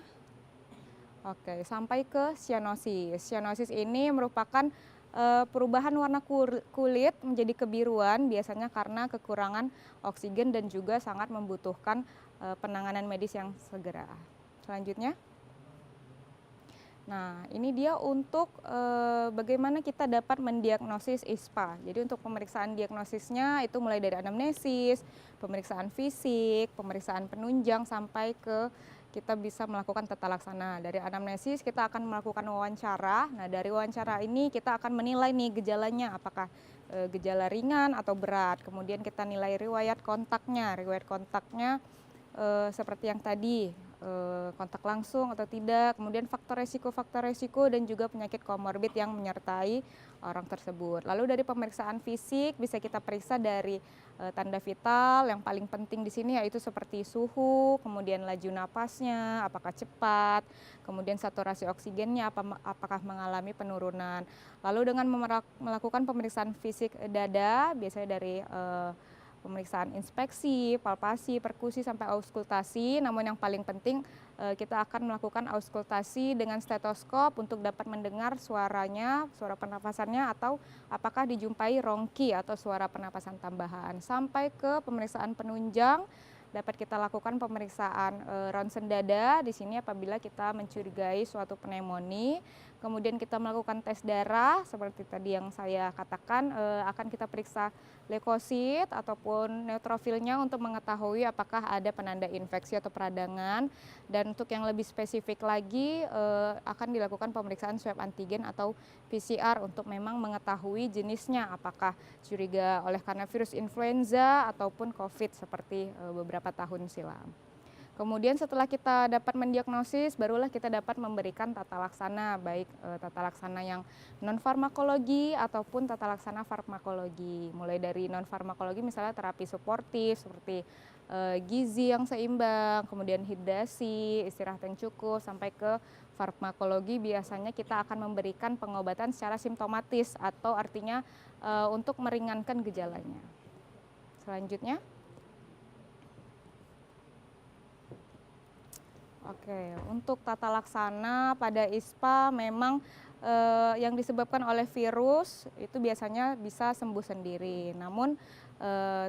oke, sampai ke cyanosis. Cyanosis ini merupakan perubahan warna kulit menjadi kebiruan, biasanya karena kekurangan oksigen dan juga sangat membutuhkan penanganan medis yang segera. Selanjutnya. Nah, ini dia untuk bagaimana kita dapat mendiagnosis ISPA. Jadi untuk pemeriksaan diagnosisnya itu mulai dari anamnesis, pemeriksaan fisik, pemeriksaan penunjang, sampai ke kita bisa melakukan tata laksana. Dari anamnesis kita akan melakukan wawancara. Nah, dari wawancara ini kita akan menilai nih gejalanya, apakah gejala ringan atau berat. Kemudian kita nilai riwayat kontaknya. Riwayat kontaknya seperti yang tadi, kontak langsung atau tidak, kemudian faktor resiko dan juga penyakit komorbid yang menyertai orang tersebut. Lalu dari pemeriksaan fisik bisa kita periksa dari tanda vital, yang paling penting di sini yaitu seperti suhu, kemudian laju napasnya, apakah cepat, kemudian saturasi oksigennya apakah mengalami penurunan. Lalu dengan melakukan pemeriksaan fisik dada, biasanya dari pemeriksaan inspeksi, palpasi, perkusi, sampai auskultasi. Namun yang paling penting kita akan melakukan auskultasi dengan stetoskop untuk dapat mendengar suaranya, suara pernapasannya, atau apakah dijumpai rongki atau suara pernapasan tambahan. Sampai ke pemeriksaan penunjang, dapat kita lakukan pemeriksaan ronsen dada. Di sini apabila kita mencurigai suatu pneumonia, kemudian kita melakukan tes darah seperti tadi yang saya katakan, akan kita periksa leukosit ataupun neutrofilnya untuk mengetahui apakah ada penanda infeksi atau peradangan. Dan untuk yang lebih spesifik lagi akan dilakukan pemeriksaan swab antigen atau PCR untuk memang mengetahui jenisnya, apakah curiga oleh karena virus influenza ataupun COVID seperti beberapa tahun silam. Kemudian setelah kita dapat mendiagnosis, barulah kita dapat memberikan tata laksana, baik tata laksana yang non-farmakologi ataupun tata laksana farmakologi. Mulai dari non-farmakologi misalnya terapi suportif seperti gizi yang seimbang, kemudian hidrasi, istirahat yang cukup, sampai ke farmakologi biasanya kita akan memberikan pengobatan secara simptomatis atau artinya untuk meringankan gejalanya. Selanjutnya. Oke, untuk tata laksana pada ISPA memang yang disebabkan oleh virus itu biasanya bisa sembuh sendiri. Namun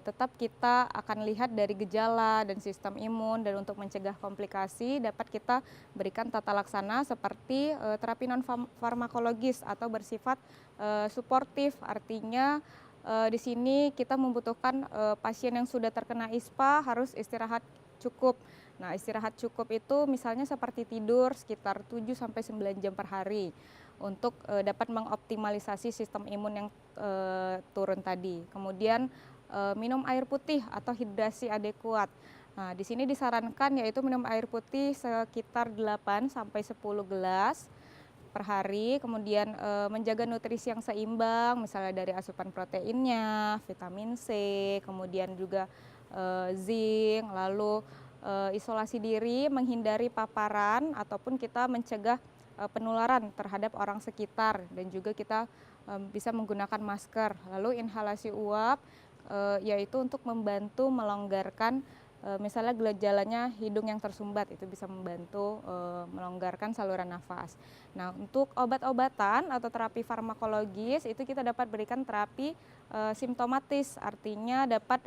tetap kita akan lihat dari gejala dan sistem imun, dan untuk mencegah komplikasi dapat kita berikan tata laksana seperti terapi non farmakologis atau bersifat suportif. Artinya di sini kita membutuhkan pasien yang sudah terkena ISPA harus istirahat cukup. Nah, istirahat cukup itu misalnya seperti tidur sekitar 7-9 jam per hari untuk dapat mengoptimalisasi sistem imun yang turun tadi. Kemudian minum air putih atau hidrasi adekuat. Nah, di sini disarankan yaitu minum air putih sekitar 8-10 gelas per hari, kemudian menjaga nutrisi yang seimbang, misalnya dari asupan proteinnya, vitamin C, kemudian juga zinc, lalu isolasi diri, menghindari paparan ataupun kita mencegah penularan terhadap orang sekitar, dan juga kita bisa menggunakan masker. Lalu inhalasi uap yaitu untuk membantu melonggarkan misalnya gejalanya hidung yang tersumbat, itu bisa membantu melonggarkan saluran nafas. Nah, untuk obat-obatan atau terapi farmakologis itu kita dapat berikan terapi simptomatis, artinya dapat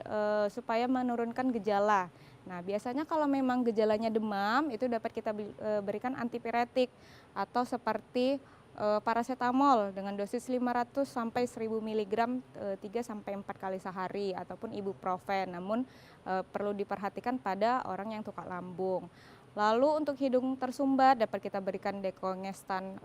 supaya menurunkan gejala. Nah, biasanya kalau memang gejalanya demam itu dapat kita berikan antipiretik atau seperti paracetamol dengan dosis 500 sampai 1000 mg 3-4 kali sehari, ataupun ibuprofen. Namun perlu diperhatikan pada orang yang tukar lambung. Lalu untuk hidung tersumbat dapat kita berikan dekongestan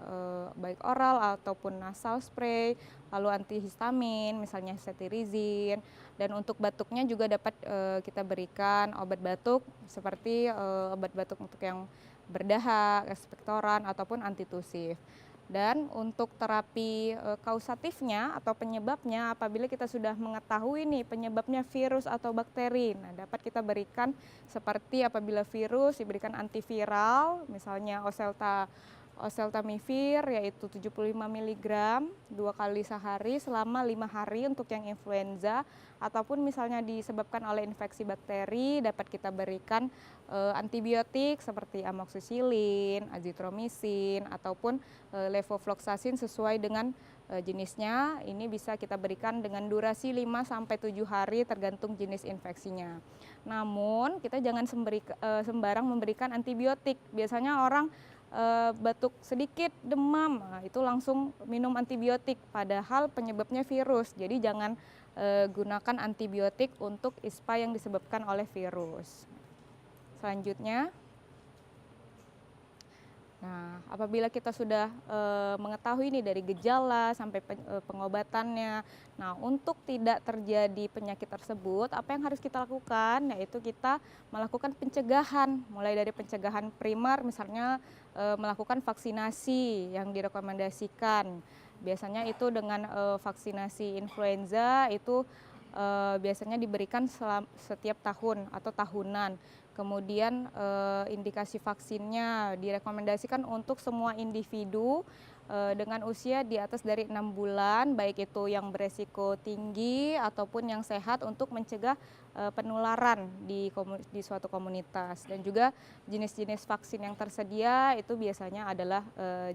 baik oral ataupun nasal spray, lalu antihistamin misalnya cetirizine, dan untuk batuknya juga dapat kita berikan obat batuk seperti obat batuk untuk yang berdahak, ekspektoran ataupun antitusif. Dan untuk terapi kausatifnya atau penyebabnya, apabila kita sudah mengetahui nih penyebabnya virus atau bakteri, nah dapat kita berikan seperti apabila virus diberikan antiviral, misalnya oseltamivir yaitu 75 mg 2 kali sehari selama 5 hari untuk yang influenza, ataupun misalnya disebabkan oleh infeksi bakteri dapat kita berikan antibiotik seperti amoxicillin, azitromisin ataupun levofloxacin sesuai dengan jenisnya. Ini bisa kita berikan dengan durasi 5-7 hari tergantung jenis infeksinya. Namun kita jangan sembarang memberikan antibiotik. Biasanya orang batuk sedikit, demam, nah itu langsung minum antibiotik, padahal penyebabnya virus. Jadi jangan gunakan antibiotik untuk ISPA yang disebabkan oleh virus. Selanjutnya, Nah, apabila kita sudah mengetahui nih dari gejala sampai pengobatannya, nah untuk tidak terjadi penyakit tersebut, apa yang harus kita lakukan? Yaitu kita melakukan pencegahan, mulai dari pencegahan primer, misalnya melakukan vaksinasi yang direkomendasikan. Biasanya itu dengan vaksinasi influenza itu biasanya diberikan setiap tahun atau tahunan. Kemudian indikasi vaksinnya direkomendasikan untuk semua individu dengan usia di atas dari 6 bulan, baik itu yang beresiko tinggi ataupun yang sehat untuk mencegah penularan di suatu komunitas. Dan juga jenis-jenis vaksin yang tersedia itu biasanya adalah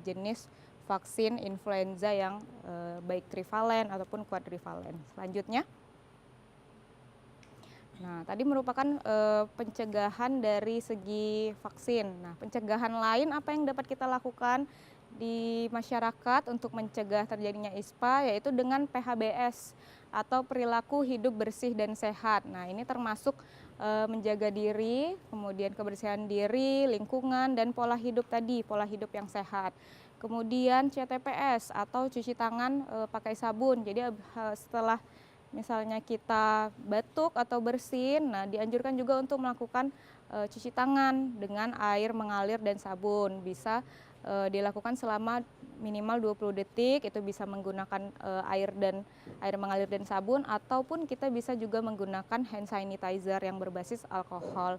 jenis vaksin influenza yang baik trivalen ataupun quadrivalen. Selanjutnya. Nah, tadi merupakan pencegahan dari segi vaksin. Nah, pencegahan lain apa yang dapat kita lakukan di masyarakat untuk mencegah terjadinya ISPA, yaitu dengan PHBS atau perilaku hidup bersih dan sehat. Nah, ini termasuk menjaga diri, kemudian kebersihan diri, lingkungan, dan pola hidup tadi, pola hidup yang sehat. Kemudian CTPS atau cuci tangan pakai sabun. Jadi setelah misalnya kita batuk atau bersin, nah dianjurkan juga untuk melakukan cuci tangan dengan air mengalir dan sabun. Bisa dilakukan selama minimal 20 detik, itu bisa menggunakan air mengalir dan sabun, ataupun kita bisa juga menggunakan hand sanitizer yang berbasis alkohol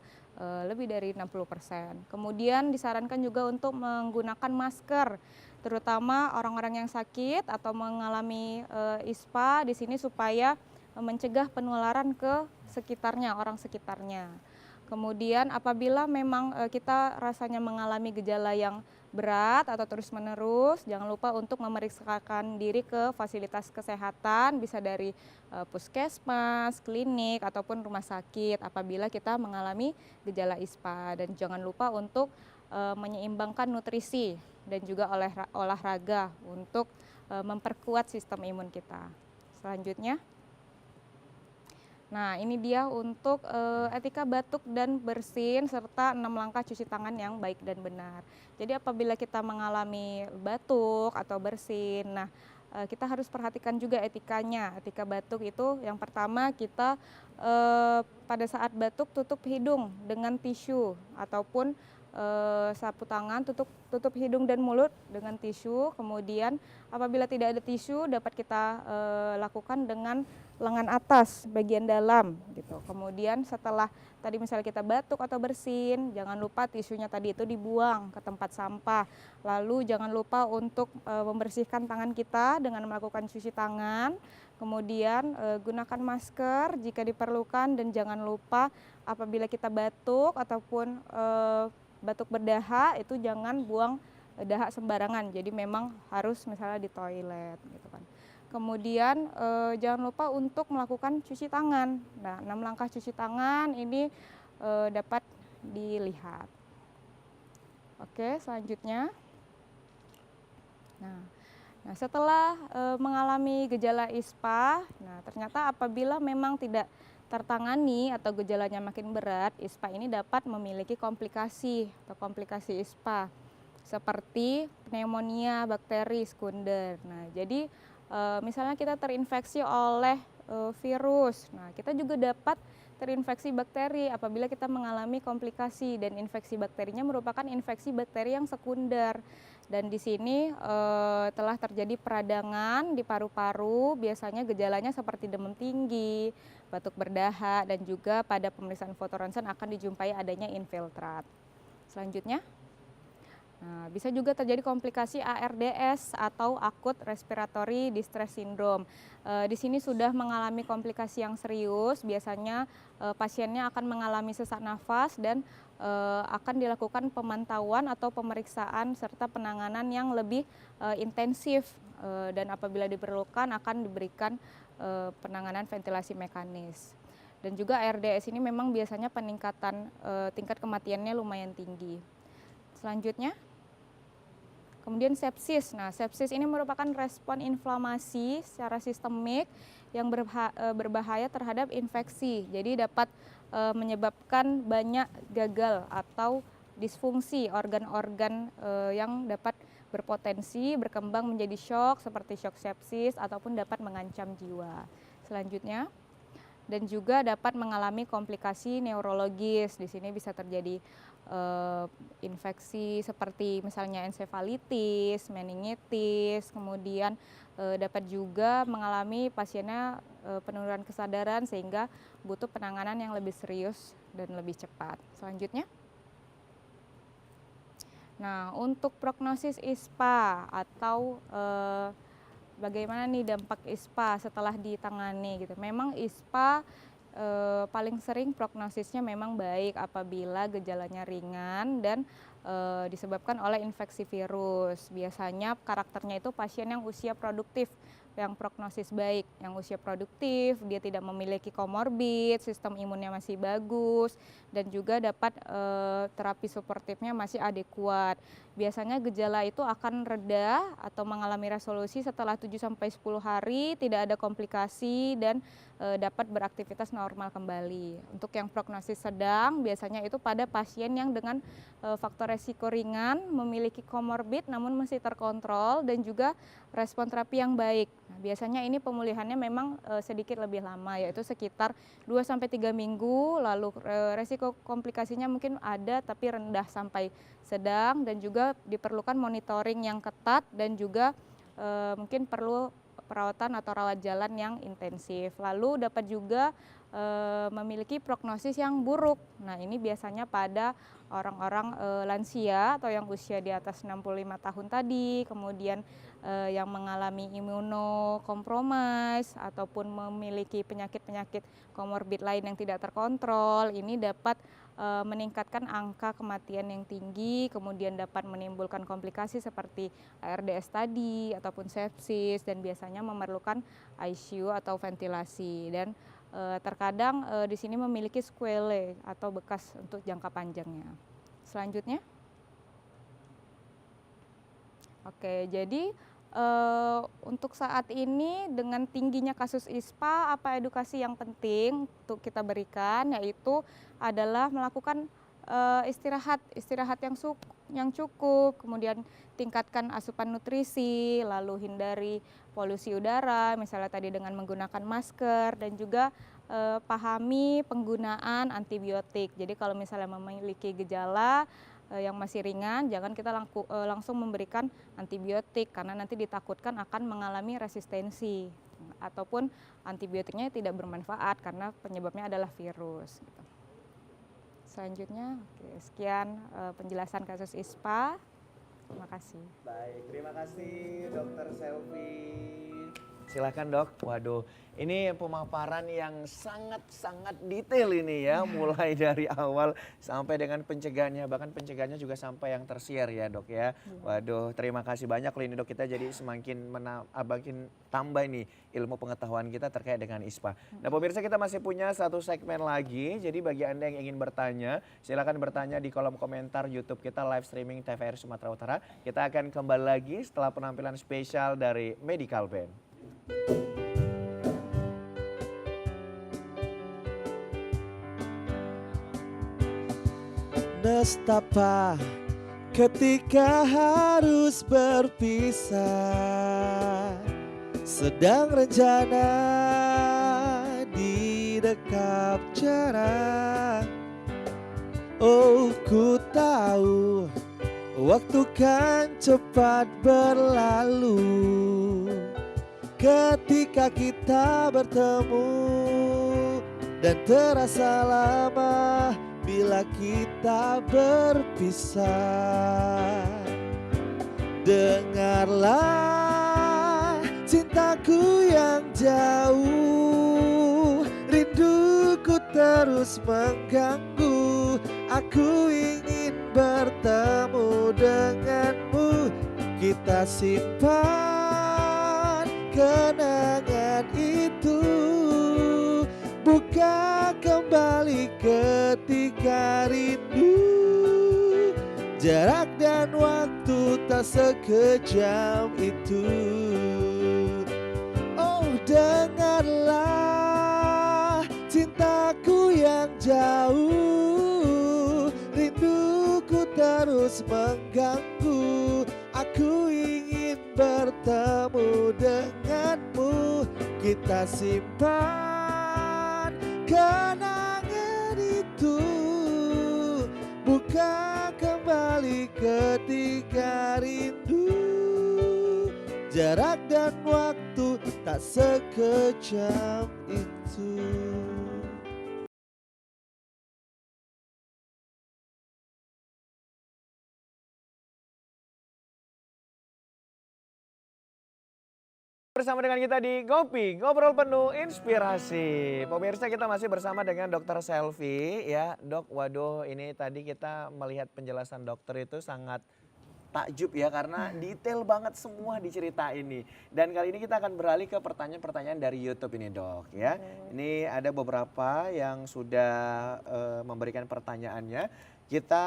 lebih dari 60%. Kemudian disarankan juga untuk menggunakan masker, terutama orang-orang yang sakit atau mengalami ISPA di sini supaya mencegah penularan ke sekitarnya, orang sekitarnya. Kemudian apabila memang kita rasanya mengalami gejala yang berat atau terus-menerus, jangan lupa untuk memeriksakan diri ke fasilitas kesehatan, bisa dari puskesmas, klinik, ataupun rumah sakit apabila kita mengalami gejala ISPA. Dan jangan lupa untuk menyeimbangkan nutrisi dan juga olahraga untuk memperkuat sistem imun kita. Selanjutnya. Nah, ini dia untuk etika batuk dan bersin serta 6 langkah cuci tangan yang baik dan benar. Jadi apabila kita mengalami batuk atau bersin, nah kita harus perhatikan juga etikanya. Etika batuk itu yang pertama kita pada saat batuk tutup hidung dengan tisu ataupun sapu tangan, tutup hidung dan mulut dengan tisu. Kemudian apabila tidak ada tisu dapat kita lakukan dengan lengan atas bagian dalam gitu. Kemudian setelah tadi misalnya kita batuk atau bersin, jangan lupa tisunya tadi itu dibuang ke tempat sampah. Lalu jangan lupa untuk membersihkan tangan kita dengan melakukan cuci tangan. Kemudian gunakan masker jika diperlukan, dan jangan lupa apabila kita batuk ataupun batuk berdahak itu jangan buang dahak sembarangan. Jadi memang harus misalnya di toilet gitu kan. Kemudian jangan lupa untuk melakukan cuci tangan. Nah, 6 langkah cuci tangan ini dapat dilihat. Oke, selanjutnya. Nah, setelah mengalami gejala ISPA, nah ternyata apabila memang tidak tertangani atau gejalanya makin berat, ISPA ini dapat memiliki komplikasi atau komplikasi ISPA seperti pneumonia bakteri sekunder. Nah, jadi misalnya kita terinfeksi oleh virus, nah kita juga dapat terinfeksi bakteri apabila kita mengalami komplikasi, dan infeksi bakterinya merupakan infeksi bakteri yang sekunder. Dan di sini telah terjadi peradangan di paru-paru, biasanya gejalanya seperti demam tinggi, batuk berdahak, dan juga pada pemeriksaan foto ronsen akan dijumpai adanya infiltrat. Selanjutnya. Nah, bisa juga terjadi komplikasi ARDS atau Acute Respiratory Distress Syndrome. Di sini sudah mengalami komplikasi yang serius, biasanya pasiennya akan mengalami sesak nafas dan akan dilakukan pemantauan atau pemeriksaan serta penanganan yang lebih intensif, dan apabila diperlukan akan diberikan penanganan ventilasi mekanis. Dan juga ARDS ini memang biasanya peningkatan tingkat kematiannya lumayan tinggi. Selanjutnya. Kemudian sepsis. Nah, sepsis ini merupakan respon inflamasi secara sistemik yang berbahaya terhadap infeksi. Jadi dapat menyebabkan banyak gagal atau disfungsi organ-organ yang dapat berpotensi berkembang menjadi shock seperti shock sepsis ataupun dapat mengancam jiwa. Selanjutnya, dan juga dapat mengalami komplikasi neurologis. Di sini bisa terjadi infeksi seperti misalnya ensefalitis, meningitis, kemudian dapat juga mengalami pasiennya penurunan kesadaran sehingga butuh penanganan yang lebih serius dan lebih cepat. Selanjutnya. Nah, untuk prognosis ISPA atau bagaimana nih dampak ISPA setelah ditangani gitu. Memang ISPA paling sering prognosisnya memang baik apabila gejalanya ringan dan disebabkan oleh infeksi virus. Biasanya karakternya itu pasien yang usia produktif, yang prognosis baik, yang usia produktif, dia tidak memiliki komorbid, sistem imunnya masih bagus, dan juga dapat terapi suportifnya masih adekuat. Biasanya gejala itu akan reda atau mengalami resolusi setelah 7-10 hari, tidak ada komplikasi dan dapat beraktivitas normal kembali. Untuk yang prognosis sedang, biasanya itu pada pasien yang dengan faktor resiko ringan, memiliki komorbid namun masih terkontrol dan juga respon terapi yang baik. Nah, biasanya ini pemulihannya memang sedikit lebih lama, yaitu sekitar 2-3 minggu, lalu resiko komplikasinya mungkin ada tapi rendah sampai sedang dan juga diperlukan monitoring yang ketat dan juga mungkin perlu perawatan atau rawat jalan yang intensif. Lalu dapat juga memiliki prognosis yang buruk. Nah, ini biasanya pada orang-orang lansia atau yang usia di atas 65 tahun tadi, kemudian yang mengalami imunokompromis ataupun memiliki penyakit-penyakit komorbid lain yang tidak terkontrol. Ini dapat meningkatkan angka kematian yang tinggi, kemudian dapat menimbulkan komplikasi seperti ARDS tadi ataupun sepsis dan biasanya memerlukan ICU atau ventilasi dan terkadang di sini memiliki sequelae atau bekas untuk jangka panjangnya. Selanjutnya. Oke, jadi untuk saat ini dengan tingginya kasus ISPA, apa edukasi yang penting untuk kita berikan yaitu adalah melakukan istirahat yang cukup, kemudian tingkatkan asupan nutrisi, lalu hindari polusi udara, misalnya tadi dengan menggunakan masker dan juga pahami penggunaan antibiotik. Jadi kalau misalnya memiliki gejala yang masih ringan, jangan kita langsung memberikan antibiotik karena nanti ditakutkan akan mengalami resistensi ataupun antibiotiknya tidak bermanfaat karena penyebabnya adalah virus. Gitu. Selanjutnya, sekian penjelasan kasus ISPA. Terima kasih. Baik, terima kasih Dokter Selvi. Silakan Dok. Waduh, ini pemaparan yang sangat-sangat detail ini ya, mulai dari awal sampai dengan pencegahannya, bahkan pencegahannya juga sampai yang tersier ya Dok ya. Waduh, terima kasih banyak loh ini Dok, kita jadi semakin tambah nih ilmu pengetahuan kita terkait dengan ISPA. Nah pemirsa, kita masih punya satu segmen lagi, jadi bagi Anda yang ingin bertanya, silakan bertanya di kolom komentar YouTube kita live streaming TVRI Sumatera Utara. Kita akan kembali lagi setelah penampilan spesial dari Medical Band. Nestapa ketika harus berpisah, sedang rencana di dekap jarak. Oh, ku tahu waktu kan cepat berlalu ketika kita bertemu, dan terasa lama bila kita berpisah. Dengarlah cintaku yang jauh, rinduku terus mengganggu. Aku ingin bertemu denganmu, kita simpan kenangan itu, buka kembali ketika rindu. Jarak dan waktu tak sekejam itu. Oh, dengarlah cintaku yang jauh, rinduku terus mengganggu. Aku ingin bertemu denganmu. Kita simpan kenangan itu, buka kembali ketika rindu. Jarak dan waktu tak sekejam itu. Bersama dengan kita di Ngopi, ngobrol penuh inspirasi. Pemirsa, kita masih bersama dengan Dokter Selvi ya. Dok, waduh ini tadi kita melihat penjelasan dokter itu sangat takjub ya karena detail banget semua diceritain nih. Dan kali ini kita akan beralih ke pertanyaan-pertanyaan dari YouTube ini dok ya. Ini ada beberapa yang sudah memberikan pertanyaannya. Kita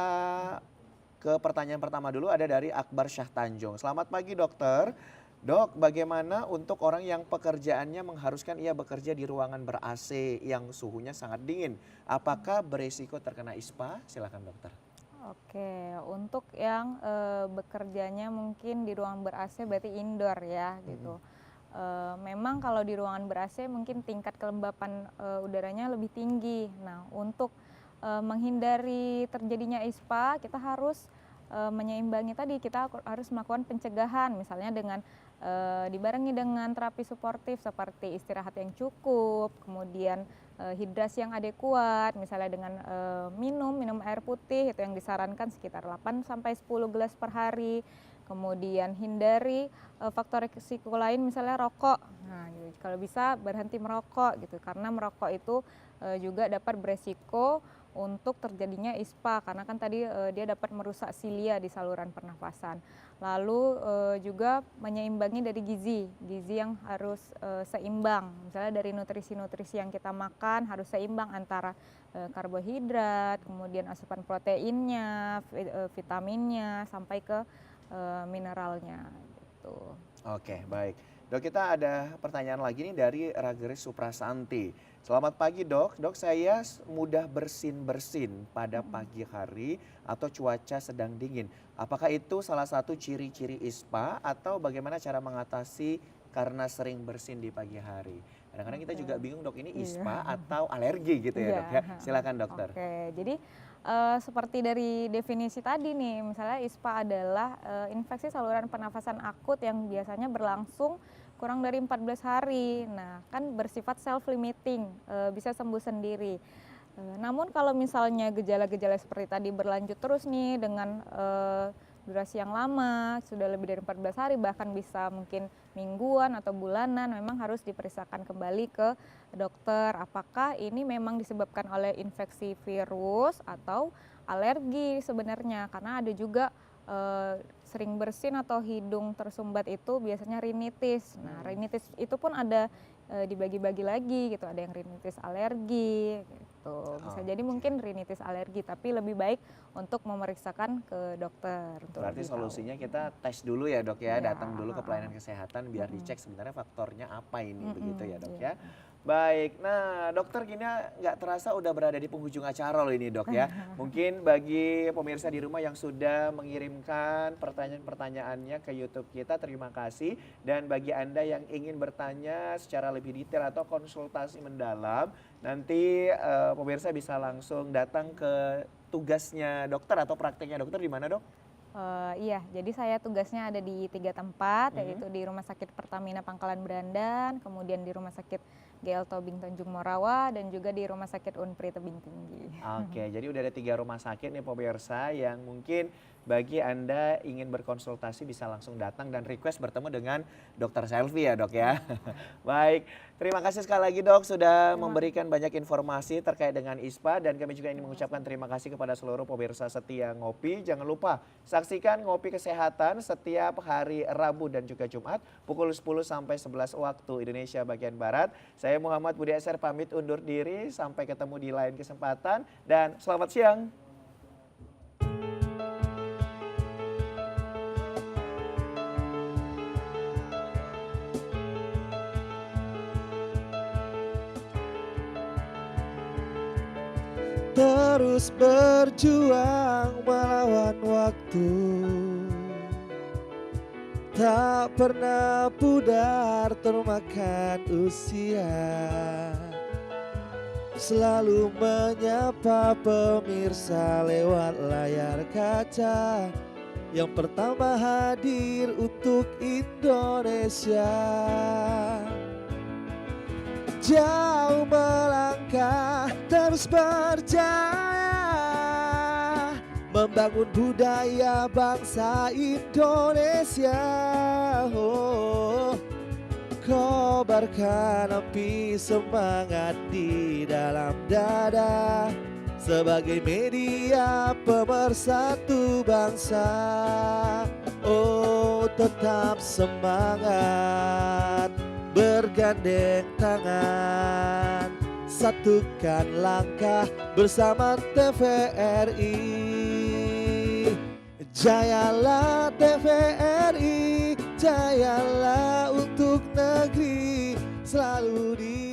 ke pertanyaan pertama dulu, ada dari Akbar Syah Tanjung. Selamat pagi dokter. Dok, bagaimana untuk orang yang pekerjaannya mengharuskan ia bekerja di ruangan ber-AC yang suhunya sangat dingin? Apakah beresiko terkena ISPA? Silakan dokter. Oke, untuk yang bekerjanya mungkin di ruang ber-AC berarti indoor ya gitu. Memang kalau di ruangan ber-AC mungkin tingkat kelembapan udaranya lebih tinggi. Nah, untuk menghindari terjadinya ISPA, kita harus menyeimbangi tadi, kita harus melakukan pencegahan misalnya dengan dibarengi dengan terapi suportif seperti istirahat yang cukup, kemudian hidrasi yang adekuat, misalnya dengan minum air putih itu yang disarankan sekitar 8 sampai 10 gelas per hari. Kemudian hindari faktor risiko lain misalnya rokok. Nah, gitu. Kalau bisa berhenti merokok gitu karena merokok itu juga dapat beresiko untuk terjadinya ISPA karena kan tadi dia dapat merusak silia di saluran pernafasan. Lalu juga menyeimbangi dari gizi yang harus seimbang. Misalnya dari nutrisi-nutrisi yang kita makan harus seimbang antara karbohidrat, kemudian asupan proteinnya, vitaminnya sampai ke mineralnya gitu. Oke, baik. Dok, kita ada pertanyaan lagi nih dari Rageris Suprasanti. Selamat pagi dok, saya mudah bersin-bersin pada pagi hari atau cuaca sedang dingin. Apakah itu salah satu ciri-ciri ISPA atau bagaimana cara mengatasi karena sering bersin di pagi hari? Kadang-kadang kita juga bingung dok, ini ISPA atau alergi gitu ya dok ya. Silakan dokter. Oke, jadi seperti dari definisi tadi nih, misalnya ISPA adalah infeksi saluran pernafasan akut yang biasanya berlangsung kurang dari 14 hari. Nah, kan bersifat self-limiting, bisa sembuh sendiri. Namun kalau misalnya gejala-gejala seperti tadi berlanjut terus nih dengan durasi yang lama, sudah lebih dari 14 hari, bahkan bisa mungkin mingguan atau bulanan, memang harus diperiksakan kembali ke dokter. Apakah ini memang disebabkan oleh infeksi virus atau alergi sebenarnya, karena ada juga sering bersin atau hidung tersumbat itu biasanya rinitis. Nah, rinitis itu pun ada dibagi-bagi lagi gitu, ada yang rinitis alergi gitu. Bisa jadi mungkin rinitis alergi, tapi lebih baik untuk memeriksakan ke dokter. Berarti solusinya kita tes dulu ya dok ya, datang dulu ke pelayanan kesehatan biar dicek sebenarnya faktornya apa ini, begitu ya dok ya. Baik, nah dokter kini nggak terasa udah berada di penghujung acara loh ini dok ya. Mungkin bagi pemirsa di rumah yang sudah mengirimkan pertanyaan-pertanyaannya ke YouTube kita, terima kasih. Dan bagi Anda yang ingin bertanya secara lebih detail atau konsultasi mendalam, nanti pemirsa bisa langsung datang ke tugasnya dokter atau prakteknya dokter di mana dok? Iya, jadi saya tugasnya ada di 3 tempat, yaitu di Rumah Sakit Pertamina Pangkalan Berandan, kemudian di Rumah Sakit GL Tobing Tanjung Morawa, dan juga di Rumah Sakit Unpri Tebing Tinggi. Oke, jadi udah ada 3 rumah sakit nih pemirsa yang mungkin bagi Anda ingin berkonsultasi bisa langsung datang dan request bertemu dengan Dokter Selvi ya dok ya. Baik, terima kasih sekali lagi dok sudah memberikan banyak informasi terkait dengan ISPA, dan kami juga ingin mengucapkan terima kasih kepada seluruh pemirsa setia Ngopi. Jangan lupa saksikan Ngopi Kesehatan setiap hari Rabu dan juga Jumat pukul 10 sampai 11 waktu Indonesia bagian Barat. Saya Muhammad Budi Eser pamit undur diri, sampai ketemu di lain kesempatan dan selamat siang. The terus berjuang melawan waktu, tak pernah pudar termakan usia. Selalu menyapa pemirsa lewat layar kaca, yang pertama hadir untuk Indonesia. Jauh melangkah terus berjaya, membangun budaya bangsa Indonesia. Oh, kobarkan api semangat di dalam dada, sebagai media pemersatu bangsa. Oh, tetap semangat, bergandeng tangan, satukan langkah bersama TVRI. Jayalah TVRI, jayalah untuk negeri, selalu di